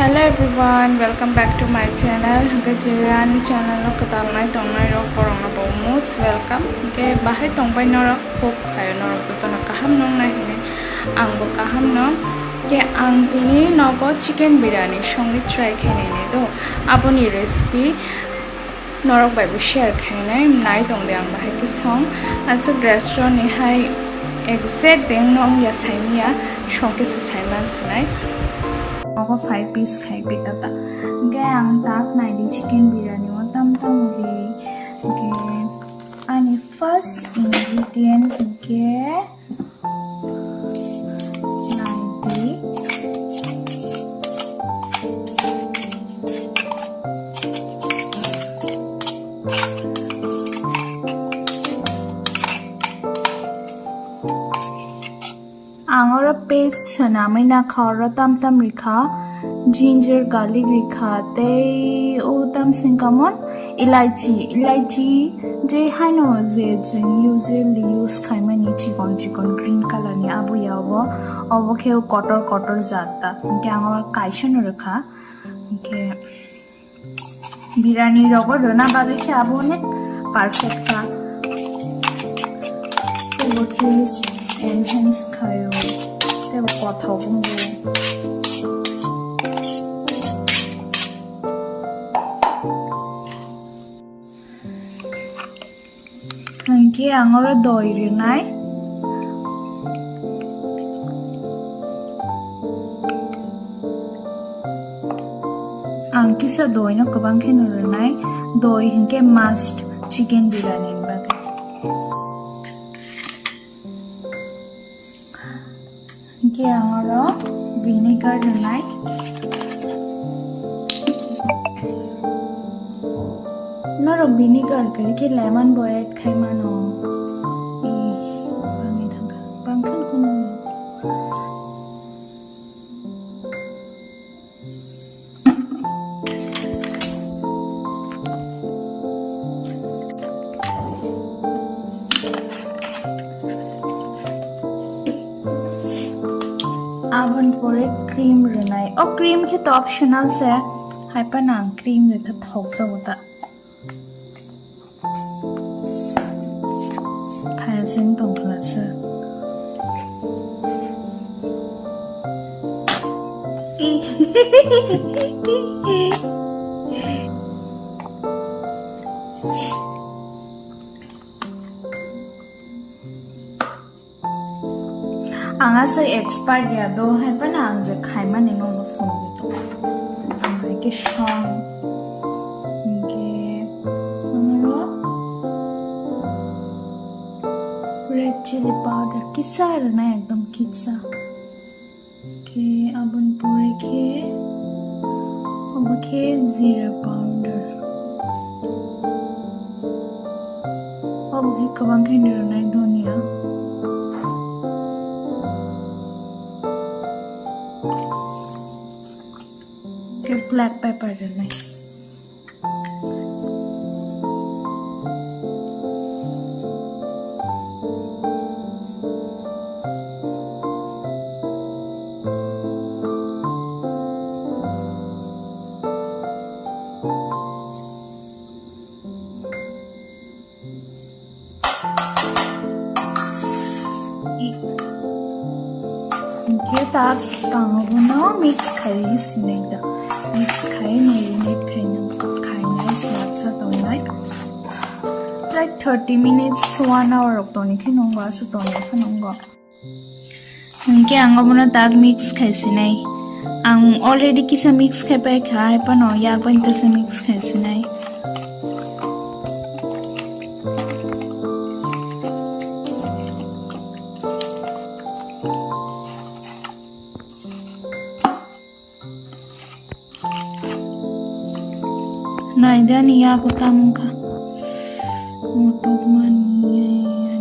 Hello everyone, welcome back to my channel. Gajiran channel no katalnai tongnai ro porong na most welcome. Ke bahai tongbai no ro hok khayo no ro joto na kaham nong nai hine angbo kaham no ke ang tini nogo chicken biryani songi try khene ne do aponi recipe norok bai bo share khainai nai tong de ang bahai ke song aso restaurant ni hai exact deng nong ya saimia songke se saiman sinai ako 5 piece khai pitata gaya ang tak na di chicken biryani mo tam uli okay ani first ingredient ke naidi angora paste sanamai na khara tam rikha ginger garlic rikha te o tam singamon elaichi je haino je usually use khaimani chigon green color ni abu yawo obo kheu kotor jata ke angora kaishon rikha ke biryani rogo rona bage ke abu ne perfect ka taste enhance kayo te kothau bumbu angke angora doi rinai angki sa doi no kabang kheno rinai doi hinke must chicken biryani bage angke angora vinegar rinai noro vinegar kari ke lemon boiled khai mano bangi thanga bangkhan kono avan pore cream renai o cream ke to optional se hai pa nang cream re ka thok jawta sinh tổng là sơ anga se expert ya do hai pa nang je khai ma ne ngom phone ni to hai ke shang red chili powder kisa rana ekdom kisa ke abon pore ke zira powder obke kabang khe rana dhoniya ke black pepper rana ke tak pangono mix khai sineda mix khai marinate khai na khai na slap sa tonai like 30 minutes 1 hour ok toni khinongwa sa toni khinongwa ke angomona tak mix khai sinai ang already kisa mix khai pa khai pa no ya pa inta sa mix khai sinai naida niya ko tamong ka motok man yan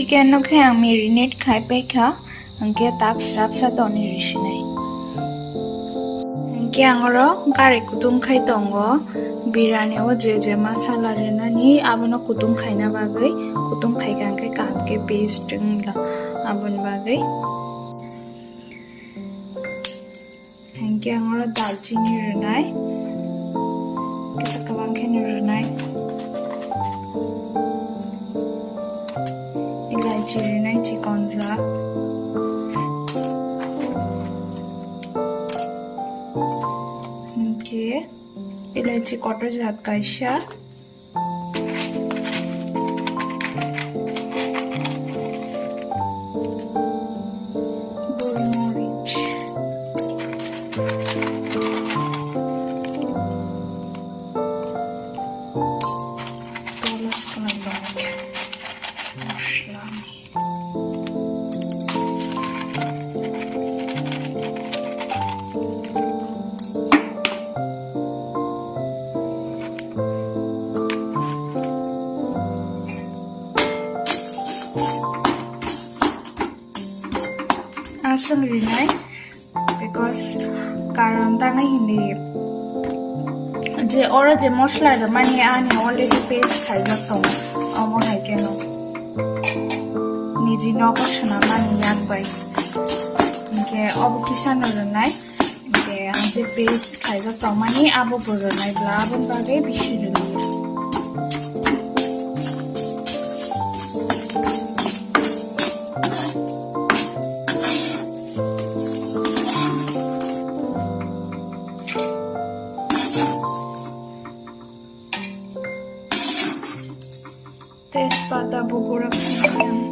chicken no khe ang marinate khai pe kha angke tak srap sa toni risinai angke angoro gari kutum khai tongo biryani o je masala renani abono kutum khaina bagai kutum khai angke kap ke paste ngla abon bagai angke angoro dalchini renai kita kabang khe renai इलायची renai chicken za okay इलायची kotor jat kaisa golmorich tolas kana banyak mosla asam rinai because karon ta na hindi je ora je mosla da mani ani already paste khai jato amo hai keno niji no koshna mani yak bai ke ob kisano rinai ke anje paste khai jato mani abo boronai bla abon bage bishi rinai তেজপাতা বগুড়া খাইলাম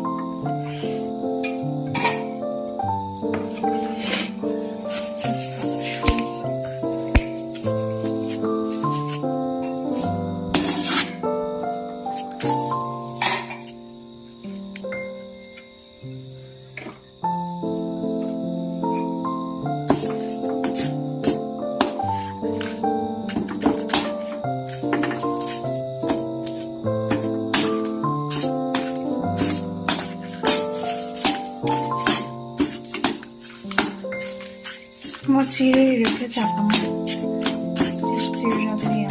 mau ciri রেখে চাপাম চিড়া দিয়ে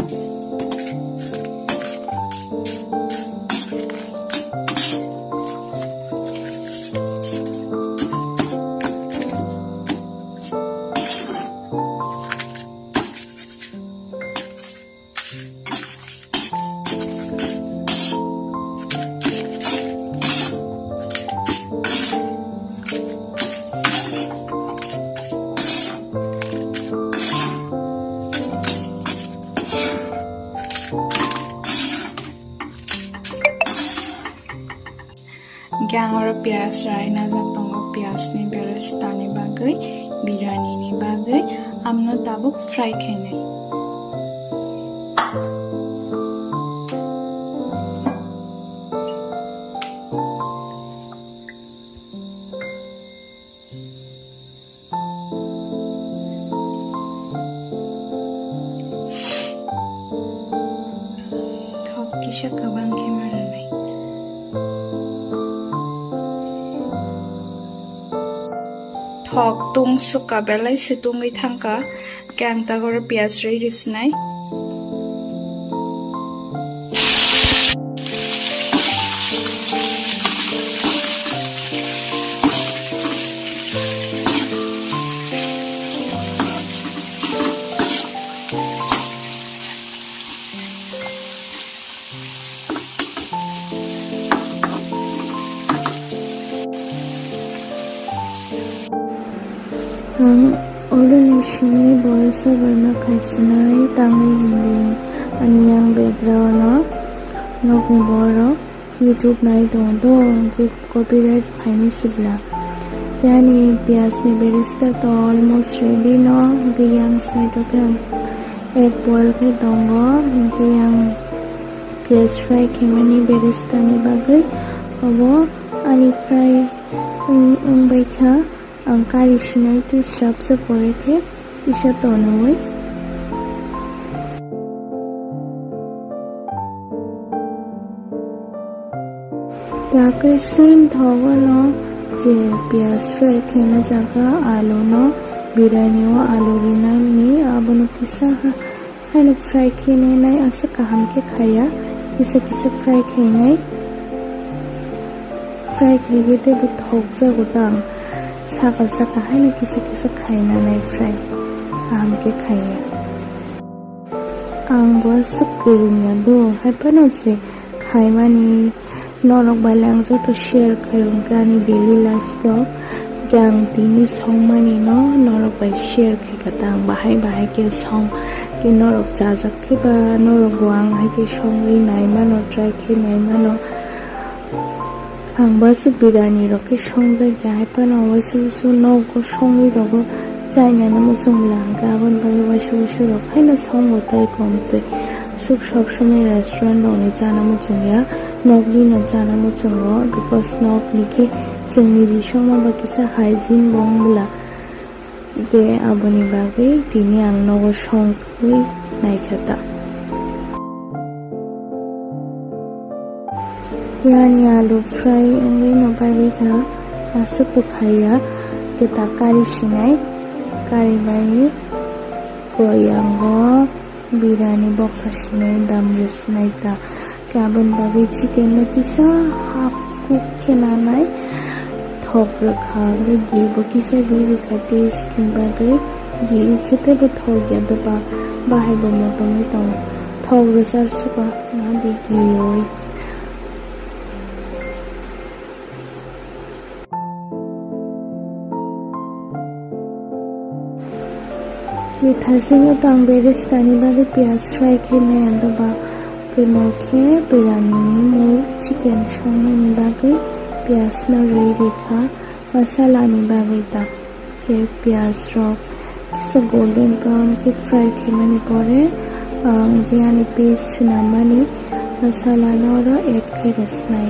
Angoro pias rai na jatongo pias ni beresta ni bagai biryani ni bagai amno tabuk fry khenai thok kisha kabang khemara nai thok tung suka belai situngi thangka kyang ta gore pias rei risnai Orang sini bahasa berna kaisenai tangi hindi aniyang background nok ni boro YouTube nai do ke copyright fine sibla yani pias ni berista to almost ready no biyang side ka egg boil ke dongo ke yang pias fry ke mani berista ni bagai abo ani fry baikha ang kari sinai tu srap sa pore ke isha tonoi Cái sim thọ nó je pias fry kena jaga alu no biryani wa alu rina mi abono kisa haino fry kene nai asa kaham ke khaya kisa fry kene fry kege te bu thok ja gotang saka haino kisa khaina nai fry kaham ke khaya ang bo sukirnya do hai pano je khaimani norok balang jo to share khairung gani daily life pro gang tini song mani no norok bai share khai katang bahai ke song ke norok jajak ke ba norok wang hai ke song ri nai mano try ke nai mano ang bas birani ro ke song ja ga hai pa no wasu no ko song ri ro chai na na musung lang ga bon ba wasu ro khai na song ho tai kom te suk shop shome restaurant no ni jana mu chungya nokli na jana mu chungo because nokli ke chungni ji shoma ba kisa hygiene bong bula de aboni bage tini ang nogo song kui nai khata yani alu fry angai no bai kha asuk to khaya ke ta kari shinai kari bai koyango biryani box ashinai dam res nai ta kabon babi chicken no kisa half cook khena nai thok rakha le gi bo kisa ri kha taste kin bagai gi khete bo thok ya da ba hai bo mo to ni to thok ro sar sa na di gi oi ये थसिंग तंग berries तनी बागे प्याज fry खेने अंदबा पेमोखे बिरयानी में मो chicken शोंने नि बागे प्याज न रेखा मसाला नि बागे ता के प्याज रो किसा गोल्डन ब्राउन के फ्राई खेने नि परे जियानी पेस्ट नामानी मसाला न रो ऐड के रसनाई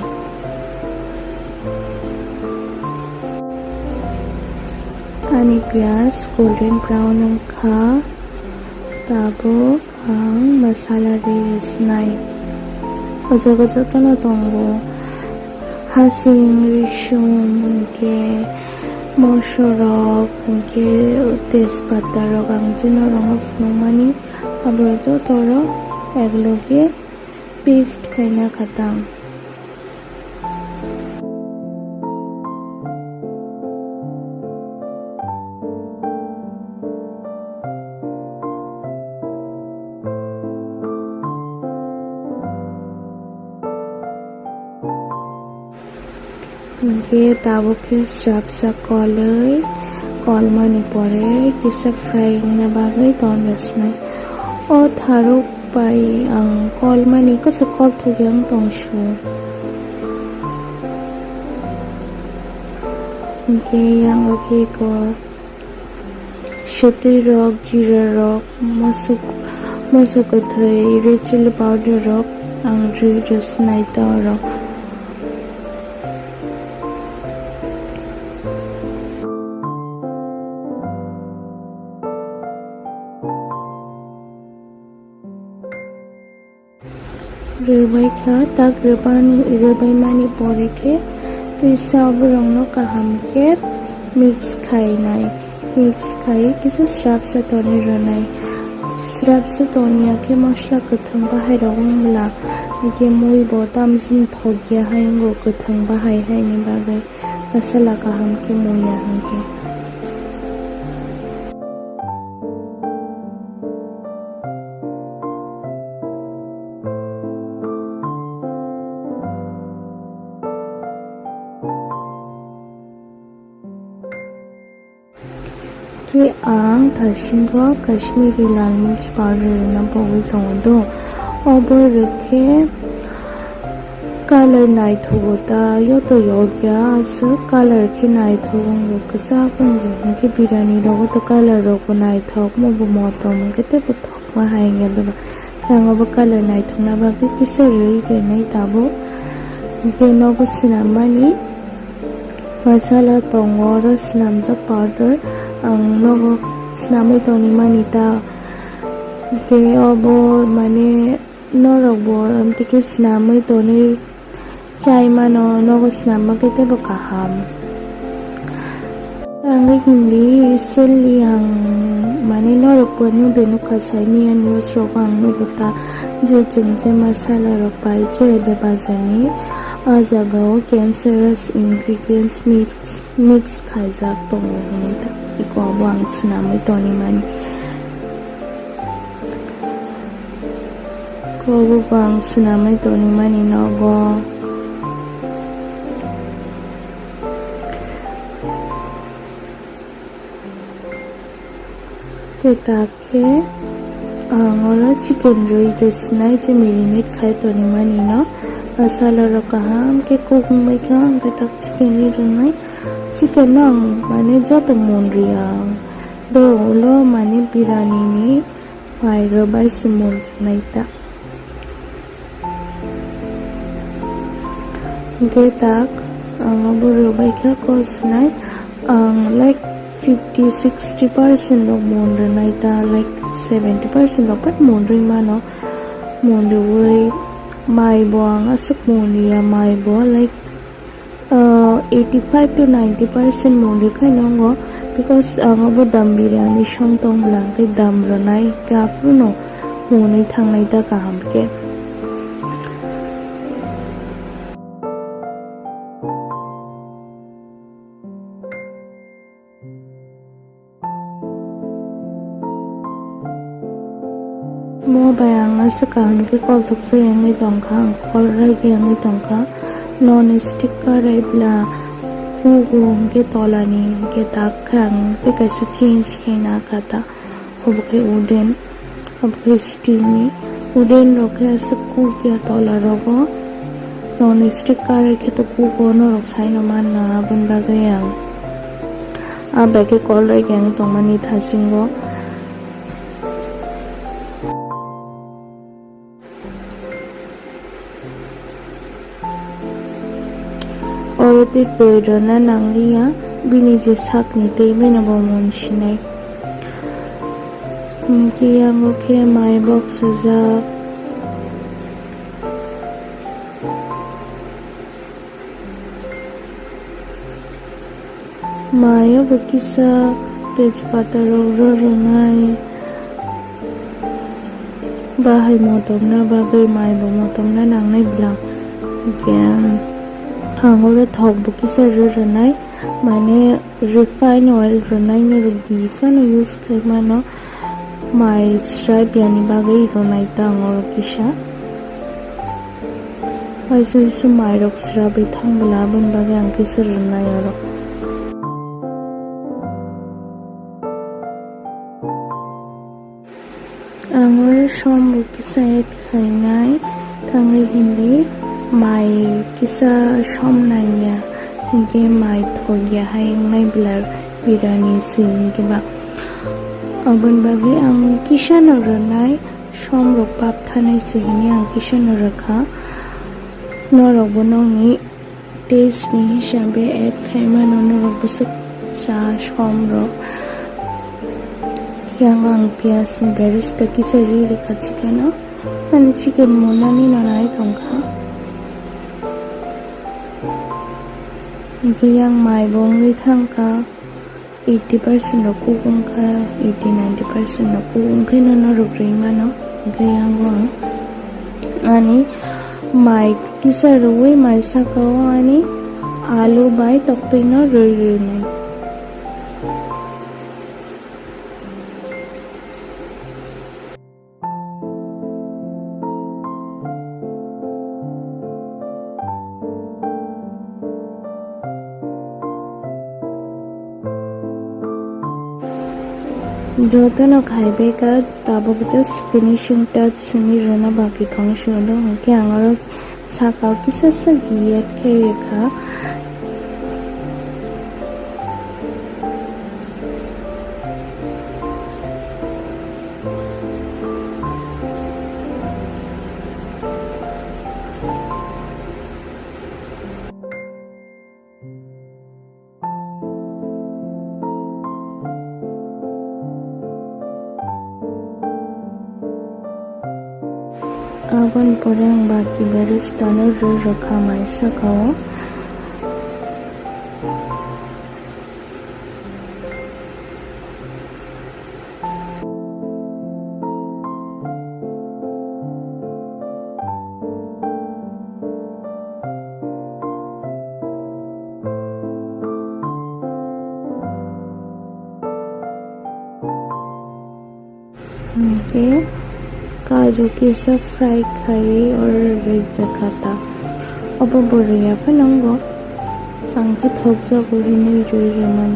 ani pias golden brown ang kha tabo ang masala res nai ojogo jotono tongo hasing rishum ke moshorok ke tespata rok ang jino rong fumani abo jotoro egloge paste kaina khatang के ताबो के स्ट्रप सा collar कॉलमा नि परे किसा frying ना बागै तोनस नै ओ थारो पाई कॉलमा नि को स कॉल थोग्यां तोंसु के yang के को शती रक जीरा रक मसुक थै रेड चिली पाउडर रक आं रि रस नाइ ता रक rebai kha tak rebai mani pore ke tui sab rong no kaham ke mix khai kisa srap sa toni ranai srap sa toni ke masla kathang bahai rong la ke moi botam sin thogya hai ngo kathang bahai hai ni bagai masala kaham ke moya hang ke कि आं थाशिंगो कश्मीरी लाल मिर्च powder ना पवई तोंदो ओबर रखे colour नाइ थोता यो तो योग्या अस colour के नाइ थोंगो कसा कंगे के बिरयानी रो तो कलर रो को नाइ थोक मो बो मोतो मंगे ते बो थोक मा हाइगे दबा कांगो बो कलर नाइ थोना बा के किसे रे नै ताबो के नो को सिनामानी मसाला तोंगो रो सिनाम जो powder ang nogo snamai toni manita ke obo mane norok bo amtike snamai toni chai mano nogos namagete bakaham. Ang hindi recently ang manino panu denu kasai niya news rokang nuguta je chungje masala ropai je de bazani ajagao cancerous ingredients mix khaijak tongo hinita iko bang snamai toni mani ko bang snamai toni mani nogo Tetake ngora chicken roi resnai je marinate khai toni mani no masala rokaham ke cooking mai kham petak chicken ri renai chicken nang mane joto monria do lo mane biryani ni mai robai simul naita getak abo robai kha kosnai like 50-60% of monre naita like 70% of pat monre mano monre way mai boang asuk monia mai bo like 85 to 90% monre khai nongo because abo dam biryani shong tong blang ke dam ranai ka fruno monai thang naita ka hamke mo bayang asakam ke kol tok se ngai tong khang kol rai ke ngai tong kha non stick ka rai bla ku gu ke tolani ke tak khang ke kaise change ke na kata ob ke uden ob ke steamy uden ro ke asku ke tola rogo non stick ka rai ke to ku go no rok sai no man na bun ba ge yang a ba ke kol rai ke ngai tong mani thasingo Orotit beirona nanglia bini je sakni tei na bomon shinai kiyang oke my box za maya bakisa tejpata ro ronai bahai motom na bagai mai bo motom na nangnai blang gen hangore thok bukisa ranai mane refined oil ranai ne rugi fano use kai mano mai strai biani bagai ranai ta angor kisha aisu su mai rok sra be thang bala bun bagai angkisa ranai aro angor shom bukisa et khainai thangai hindi mai kisa shom nanya ge mai thogia haing nai blar biryani sin ke ba abun bagi ang kisa no ranai shom ro pap thanai sehini ang kisa no rakha no ro bonong ni taste ni hisabe add khaima no ro busuk cha shom ro yang ang pias ni barista kisa ri rakha chicken no ani chicken monani no nai thongkha yang mai bong li thang ka 80% no ku kung ka 80-90% no ku kung kai no no ruk ring ma no yang wang ani mai kisa ruwe mai sa ka ani alu bai tok tai no roi roi nai joto no khaibe ka tabo just finishing touch semi rona baki thong shodo ke angaro saka kisa sa giat ke kha Abon pore ang baki barista no raka mai sakao. Okay, काजू के सब fry खाई और red रखा था अब बोरिया फनंगो आंखा थोकजा गोहिनी रुई रमन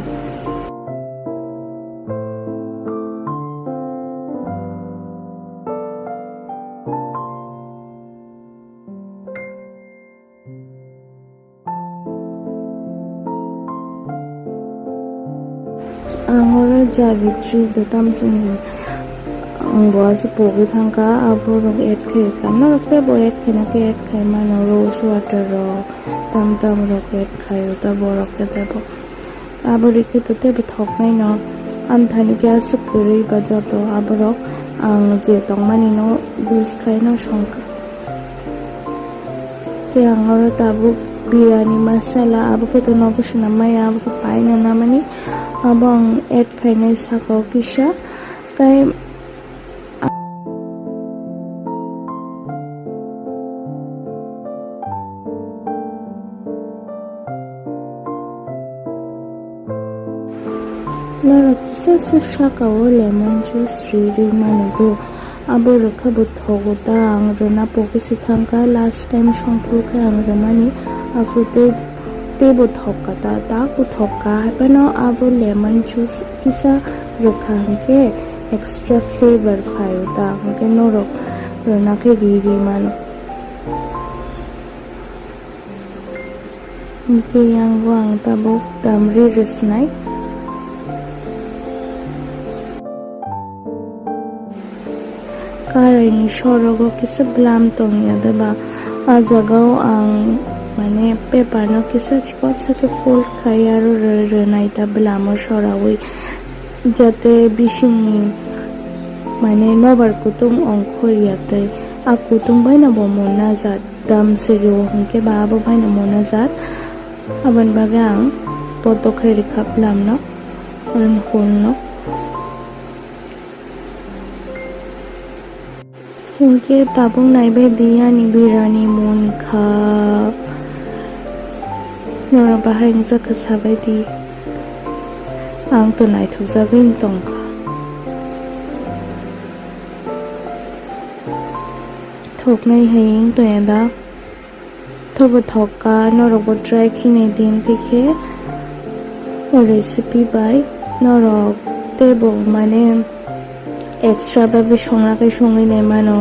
आंगोरा जावित्री दताम संगी Angwa sa pogi thangka abo rong et khe kana rakte bo et khe na ke et khai mano rose water ro tam rok et khai ta bo rok ke debo abo rike to te thok nai no anthani ke asukuri ba joto abo rok ang je tongmani no use khai no shongka ke angoro tabu biryani masala abo ke to no kushna mai abo ke pai na namani abo ang et khai nai sakau kisha kai Lora kisa sa shaka o lemon juice riri manudo abo rakha buthogo ta ang rona poke si thangka last time shongpru ka ang ramani afute te buthoka ta buthoka hapano abo lemon juice kisa rakha ke extra flavor khayo ta ke noro rona ke riri man ke yang wang tabo tamri risnai karai ni shorogo kisa blam tong yadaba a jagao ang mane paper no kisa chikot sake fold khai aro re naita blam shorawi jate bishini mane nobar kutung ongkhor yate a kutung baina bomona jat dam serio hunke babo baina mona jat aban bagang poto khari khap blam no ran hol no Hinke tabung naibe diya ni birani mon kha nora bahang sa kasabay di ang tunay to sabin tong ka thok nai haing to yanda thobo thok ka nora bo try khine din tikhe recipe by nora tebo mane extra baby shongra kai shongai nei mano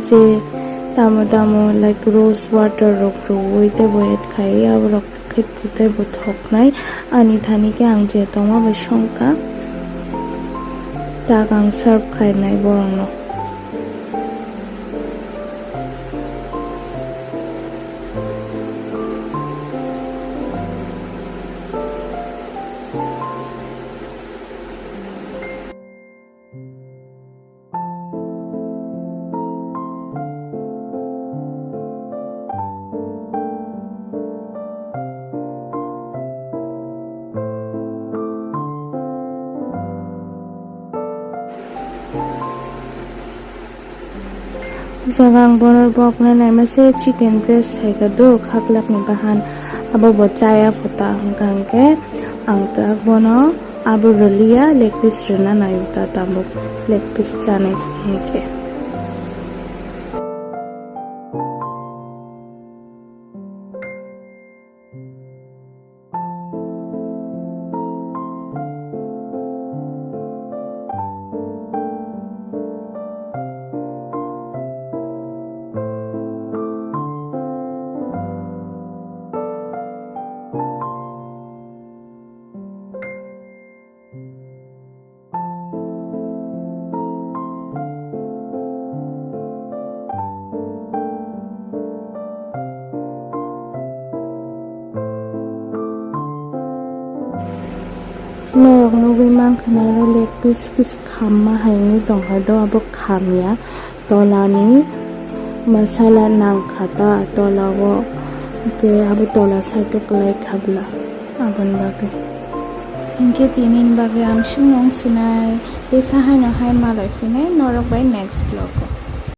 je tamo like rose water rok ro oite boet khai ab rok khete bo thok nai ani thani ke ang je toma ba shongka ta gang serve khai nai borong no Jagang bonor bok na nai mase chicken breast hai ka do khaklak ni bahan abo bachaya phota hangkang ke angta bono abo rolia leg piece rena nai uta tambo leg piece chanai ke Lorong no wimang kanara leg piece kis khamma haini tongha do abo khamya tolani masala nang khata tolawo ke abu tola sarto kalai khabla abon bage inke tinin bage am shunong sinai te sahay no hay malai fine norok by next vlog.